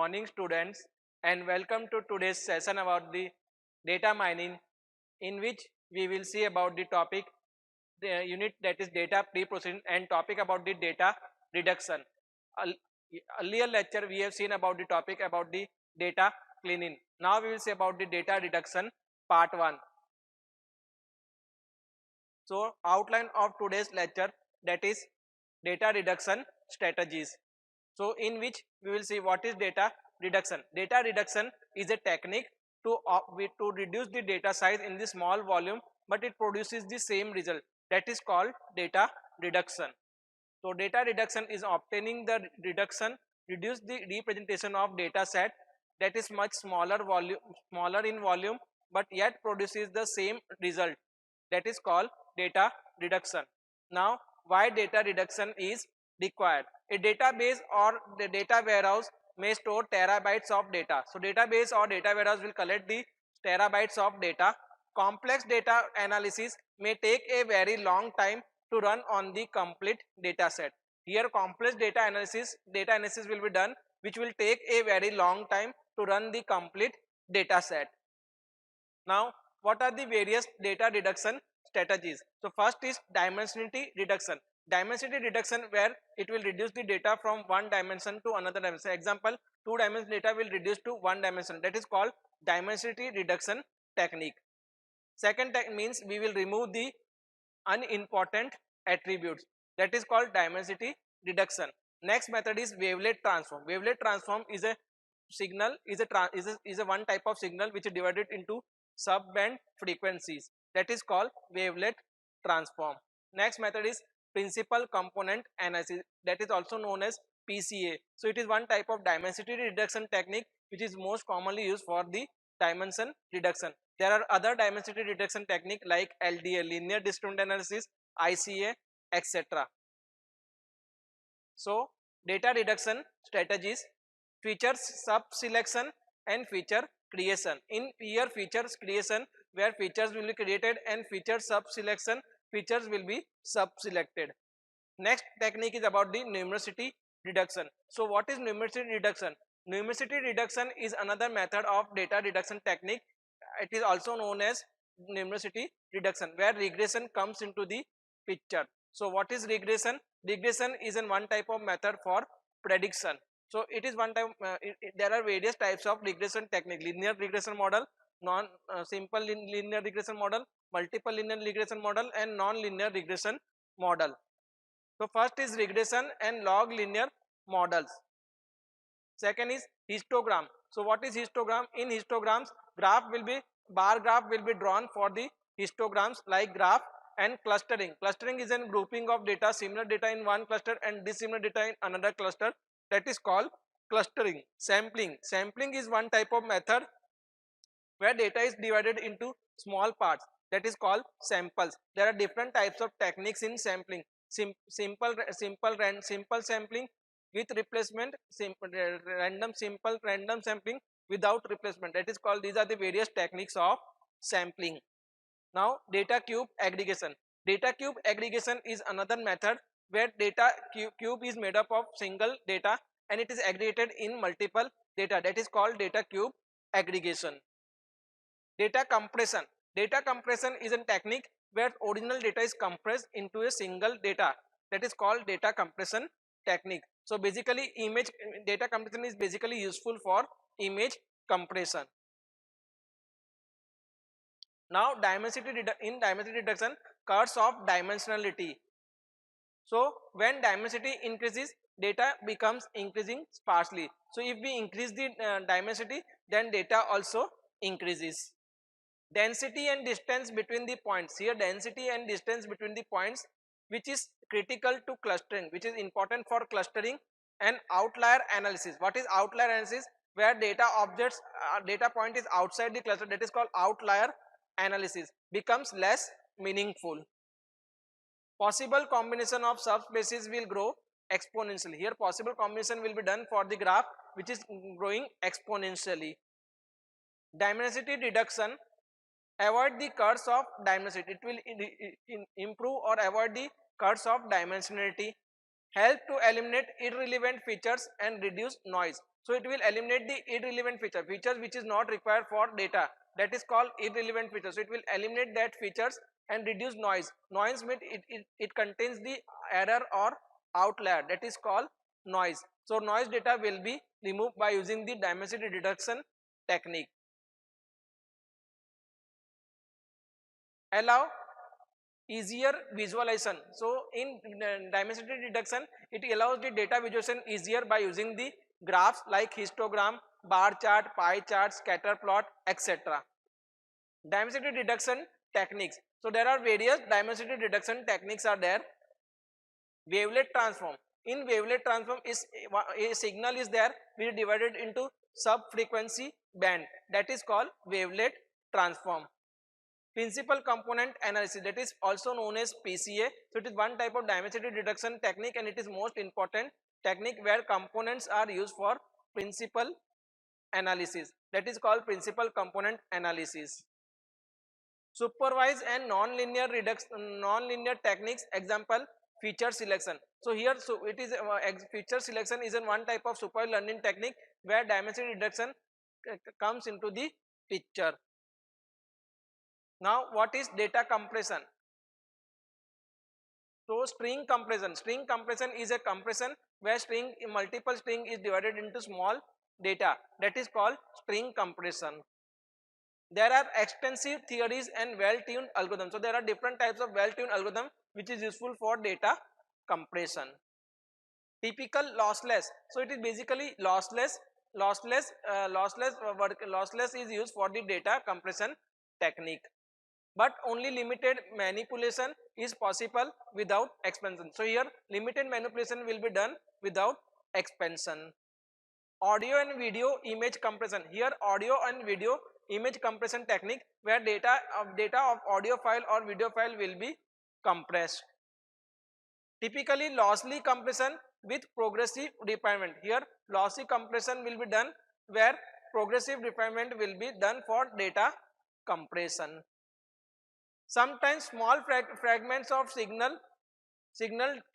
morning students and welcome to today's session about the data mining, in which we will see about the topic, the unit that is data pre-processing, and topic about the data reduction. Earl- Earlier lecture we have seen about the topic about the data cleaning. Now we will see about the data reduction part 1. So outline of today's lecture, that is data reduction strategies. So in which we will see what is data reduction. Data reduction is a technique to reduce the data size in the small volume, but it produces the same result, that is called data reduction. So data reduction is obtaining the reduce the representation of data set that is much smaller in volume, but yet produces the same result, that is called data reduction. Now why data reduction is required? A database or the data warehouse may store terabytes of data. So database or data warehouse will collect the terabytes of data. Complex data analysis may take a very long time to run on the complete data set. Here complex data analysis will be done, which will take a very long time to run the complete data set. Now what are the various data reduction strategies? So first is dimensionality reduction. Dimensionality reduction, where it will reduce the data from one dimension to another dimension. Example, 2 dimension data will reduce to 1 dimension, that is called dimensionality reduction technique. Second means we will remove the unimportant attributes, that is called dimensity reduction. Next method is wavelet transform. Wavelet transform is a signal is a one type of signal which is divided into sub-band frequencies, that is called wavelet transform. Next method is principal component analysis, that is also known as PCA. So it is one type of dimensity reduction technique which is most commonly used for the dimension reduction. There are other dimensity reduction technique like LDA, linear discriminant analysis, ICA, etc. So data reduction strategies: features sub selection and feature creation. In here features creation, where features will be created, and feature sub selection, features will be sub selected. Next technique is about the numericity reduction. So what is numericity reduction? Numericity reduction is another method of data reduction technique. It is also known as numericity reduction, where regression comes into the picture. So what is regression? Regression is in one type of method for prediction. So it is one type, there are various types of regression technique: linear regression model, non simple linear regression model, multiple linear regression model, and non-linear regression model. So first is regression and log linear models. Second is histogram. So what is histogram? In histograms, bar graph will be drawn for the histograms like graph. And clustering. Clustering is a grouping of data, similar data in one cluster and dissimilar data in another cluster, that is called clustering. Sampling. Sampling is one type of method where data is divided into small parts, that is called samples. There are different types of techniques in sampling. Simple sampling with replacement, simple random sampling without replacement, that is called, these are the various techniques of sampling. Now data cube aggregation. Data cube aggregation is another method where data cube is made up of single data and it is aggregated in multiple data, that is called data cube aggregation. Data compression. Data compression is a technique where original data is compressed into a single data, that is called data compression technique. So basically image data compression is basically useful for image compression. Now in dimensity reduction, curves of dimensionality. So when dimensity increases, data becomes increasing sparsely. So if we increase the dimensity, then data also increases. Density and distance between the points. Here density and distance between the points, which is critical to clustering, which is important for clustering. And outlier analysis. What is outlier analysis? Where data point is outside the cluster, that is called outlier analysis, becomes less meaningful. Possible combination of subspaces will grow exponentially. Here possible combination will be done for the graph which is growing exponentially. Dimensity reduction, avoid the curse of dimensionality. It will improve or avoid the curse of dimensionality, help to eliminate irrelevant features and reduce noise. So it will eliminate the irrelevant features which is not required for data, that is called irrelevant features. So it will eliminate that features and reduce noise. Noise means it contains the error or outlier, that is called noise. So noise data will be removed by using the Dimensity reduction technique. Allow easier visualization. So in Dimensity reduction, it allows the data visualization easier by using the graphs like histogram, bar chart, pie chart, scatter plot, etc. Dimensity reduction techniques. So there are various dimensity reduction techniques are there. Wavelet transform. In wavelet transform is a signal is there which is divided into sub frequency band, that is called wavelet transform. Principal component analysis, that is also known as PCA. So it is one type of dimensity reduction technique and it is most important technique where components are used for principal analysis, that is called principal component analysis. Supervised and non-linear non-linear techniques, example feature selection. So here, so it is feature selection is in one type of supervised learning technique where dimensity reduction comes into the picture. Now what is data compression? So string compression is a compression where multiple string is divided into small data, that is called string compression. There are extensive theories and well-tuned algorithms. So there are different types of well-tuned algorithm which is useful for data compression. Typical lossless. So it is basically lossless. Lossless is used for the data compression technique. But only limited manipulation is possible without expansion. So here limited manipulation will be done without expansion. Audio and video image compression. Here audio and video image compression technique where data of audio file or video file will be compressed. Typically lossy compression with progressive refinement. Here lossy compression will be done where progressive refinement will be done for data compression. Sometimes small fragments of signal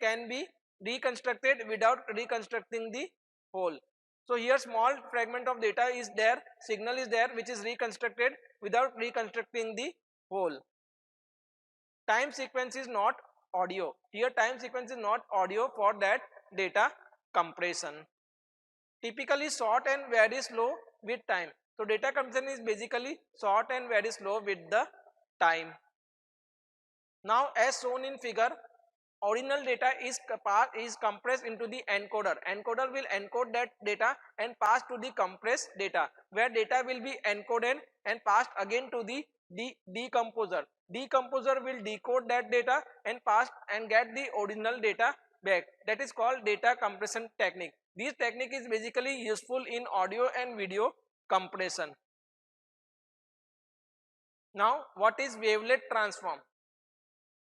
can be reconstructed without reconstructing the whole. So here small fragment of data is there, signal is there which is reconstructed without reconstructing the whole. Time sequence is not audio. Here time sequence is not audio for that data compression. Typically short and very slow with time. So data compression is basically short and very slow with the time. Now as shown in figure, original data is compressed into the encoder. Encoder will encode that data and pass to the compressed data, where data will be encoded and passed again to the decomposer. Decomposer will decode that data and pass and get the original data back. That is called data compression technique. This technique is basically useful in audio and video compression. Now what is wavelet transform?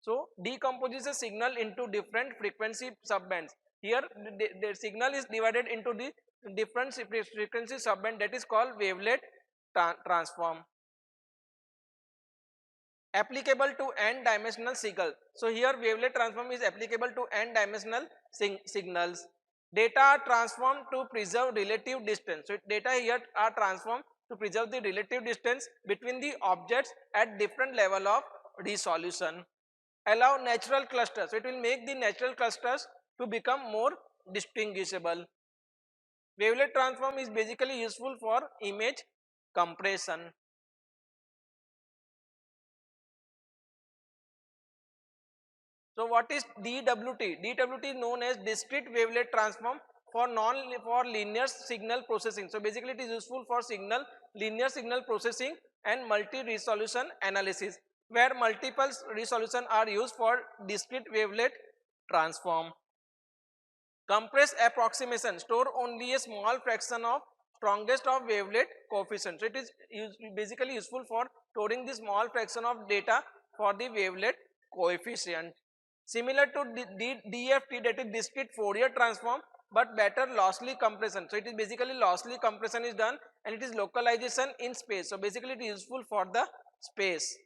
So decomposes a signal into different frequency subbands. Here the signal is divided into the different frequency subband, that is called wavelet transform. Applicable to n dimensional signal. So here wavelet transform is applicable to n dimensional signals. Data are transformed to preserve relative distance. So data here are transformed to preserve the relative distance between the objects at different level of resolution. Allow natural clusters. So it will make the natural clusters to become more distinguishable. Wavelet transform is basically useful for image compression. So what is DWT? DWT is known as discrete wavelet transform for linear signal processing. So basically it is useful for linear signal processing and multi-resolution analysis, where multiple resolution are used for discrete wavelet transform. Compress approximation store only a small fraction of strongest of wavelet coefficient. So it is basically useful for storing the small fraction of data for the wavelet coefficient. Similar to DFT, that is discrete Fourier transform, but better lossy compression. So it is basically lossy compression is done and it is localization in space. So basically it is useful for the space.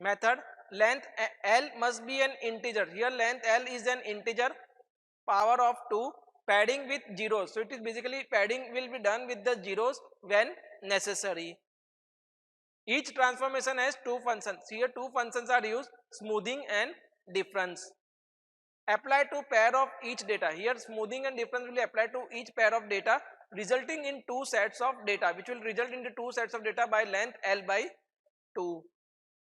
Method: length L must be an integer. Here length L is an integer power of 2 padding with zeros. So it is basically padding will be done with the zeros when necessary. Each transformation has two functions. Here two functions are used, smoothing and difference. Apply to pair of each data. Here smoothing and difference will be applied to each pair of data, resulting in two sets of data, which will result into two sets of data by length L by 2.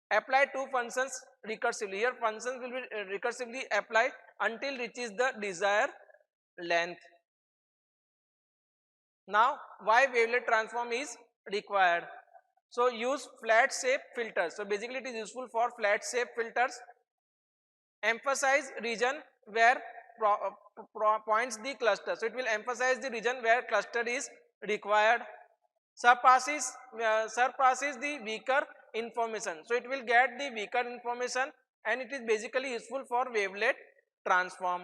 Apply two functions recursively. Here functions will be recursively applied until reaches the desired length. Now why wavelet transform is required? So use flat shape filters. So basically it is useful for flat shape filters. Emphasize region where points the cluster. So it will emphasize the region where cluster is required. Surpasses the weaker information. So it will get the weaker information, and it is basically useful for wavelet transform.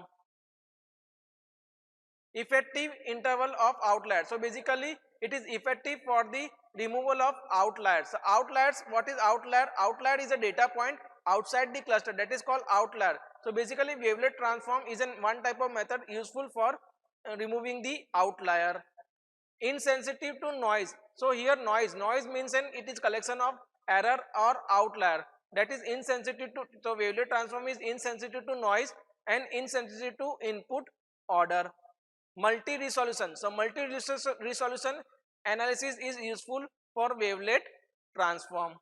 Effective interval of outliers. So basically it is effective for the removal of outliers. So outliers, what is outlier? Outlier is a data point outside the cluster, that is called outlier. So basically wavelet transform is one type of method useful for removing the outlier. Insensitive to noise. So here noise means it is collection of error or outlier, that is insensitive to. So wavelet transform is insensitive to noise and insensitive to input order. Multi resolution. So multi resolution analysis is useful for wavelet transform.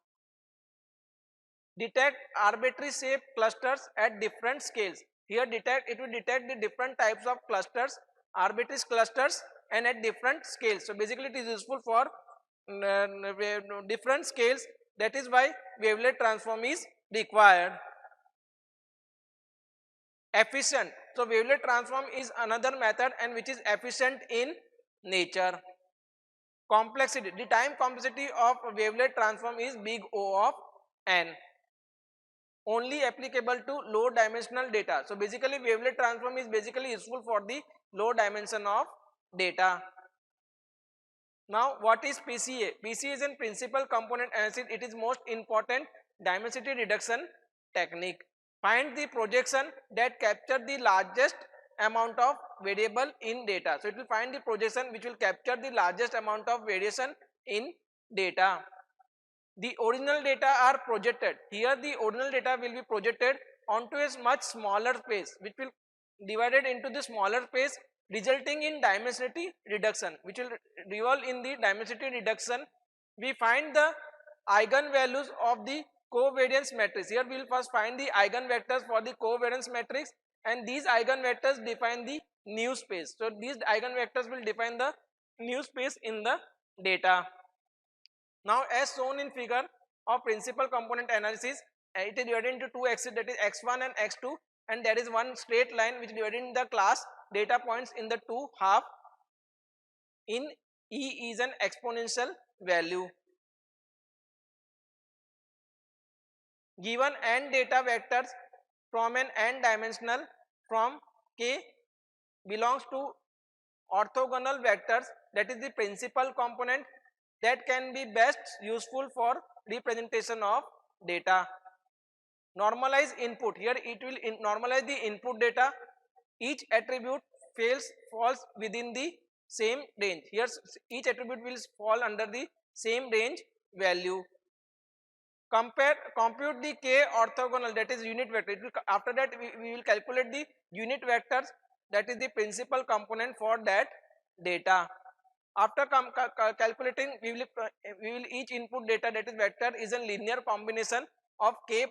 Detect arbitrary shape clusters at different scales. Here it will detect the different types of clusters, arbitrary clusters, and at different scales. So basically it is useful for different scales. That is why wavelet transform is required. Efficient. So wavelet transform is another method and which is efficient in nature. Complexity. The time complexity of wavelet transform is big O of n. Only applicable to low dimensional data. So basically wavelet transform is basically useful for the low dimension of data. Now what is PCA? PCA is a principal component analysis. It is most important dimensity reduction technique. Find the projection that capture the largest amount of variable in data. So it will find the projection which will capture the largest amount of variation in data. The original data are projected. Here the original data will be projected onto a much smaller space, which will divided into the smaller space, resulting in dimensity reduction, which will revolve in the dimensity reduction. We find the eigenvalues of the covariance matrix. Here we will first find the eigenvectors for the covariance matrix, and these eigenvectors define the new space. So these eigenvectors will define the new space in the data. Now as shown in figure of principal component analysis, it is divided into two axes, that is x1 and x2, and there is one straight line which divided in the class data points in the two half. In E is an exponential value. Given n data vectors from an n dimensional from K belongs to orthogonal vectors, that is the principal component that can be best useful for representation of data. Normalize input. Here it will normalize the input data. Each attribute falls within the same range. Here each attribute will fall under the same range value. Compute the k orthogonal, that is unit vector. After that we will calculate the unit vectors, that is the principal component for that data. After calculating, we will each input data, that is vector, is a linear combination of k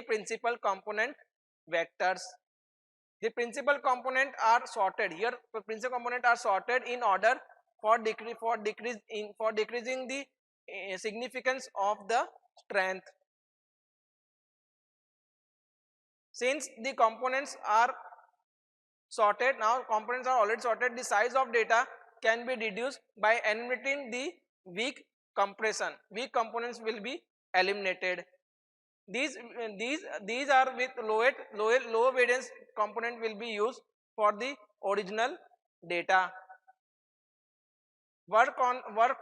principal component vectors. The principal component are sorted. Here the principal component are sorted in order for decreasing the significance of the strength. Since the components are sorted, now components are already sorted, the size of data can be reduced by eliminating the weak compression. Weak components will be eliminated. These are with low variance component will be used for the original data. Work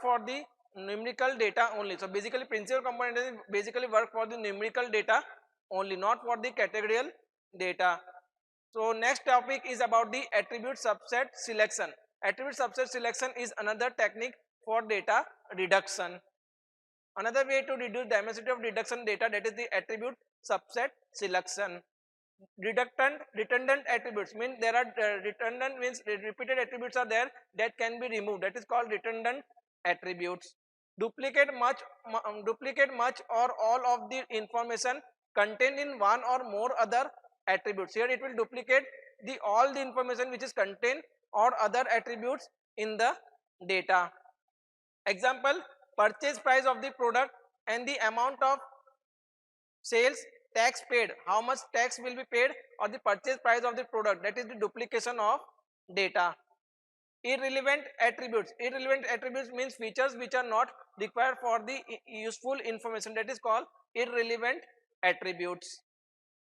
for the numerical data only. So basically principal component is basically work for the numerical data only, not for the categorical data. So next topic is about the attribute subset selection. Attribute subset selection is another technique for data reduction. Another way to reduce diversity of reduction data, that is the attribute subset selection. Redundant attributes mean there are redundant means repeated attributes are there that can be removed, that is called redundant attributes. Duplicate much or all of the information contained in one or more other attributes. Here it will duplicate the all the information which is contained or other attributes in the data. Example, purchase price of the product and the amount of sales tax paid, how much tax will be paid, or the purchase price of the product, that is the duplication of data. Irrelevant attributes means features which are not required for the useful information, that is called irrelevant attributes.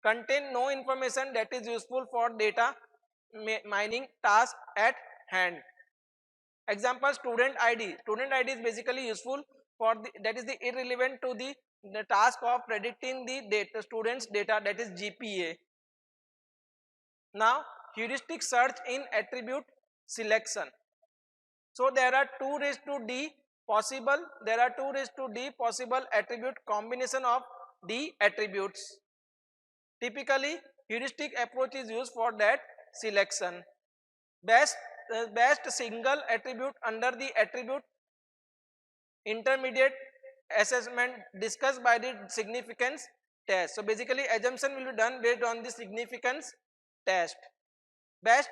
Contain no information that is useful for data mining task at hand. Example, student id is basically useful for the, that is the irrelevant to the task of predicting the data students data, that is GPA. Now heuristic search in attribute selection. So there are 2 raised to d possible, attribute combination of d attributes. Typically heuristic approach is used for that selection. Best single attribute under the attribute intermediate assessment discussed by the significance test. So basically assumption will be done based on the significance test. Best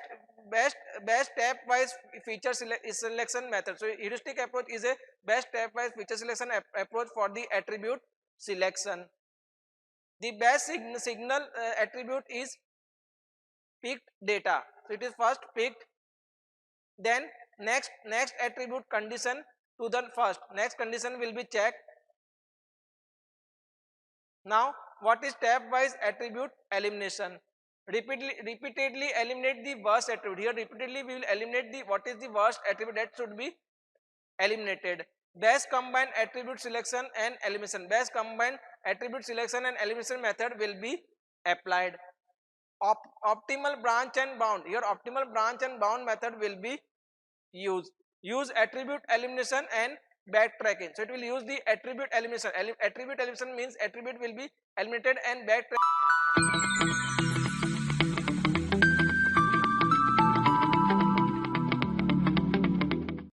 best stepwise feature selection method. So heuristic approach is a best stepwise feature selection approach for the attribute selection. The best signal attribute is picked data. So it is first picked, then next attribute condition to the first, next condition will be checked. Now what is stepwise attribute elimination? Repeatedly eliminate the worst attribute. Here repeatedly we will eliminate the what is the worst attribute that should be eliminated. Best combined attribute selection and elimination. Best combined attribute selection and elimination method will be applied. Optimal branch and bound. Here optimal branch and bound method will be used. Use attribute elimination and backtracking. So it will use the attribute elimination. Attribute elimination means attribute will be eliminated and backtracked.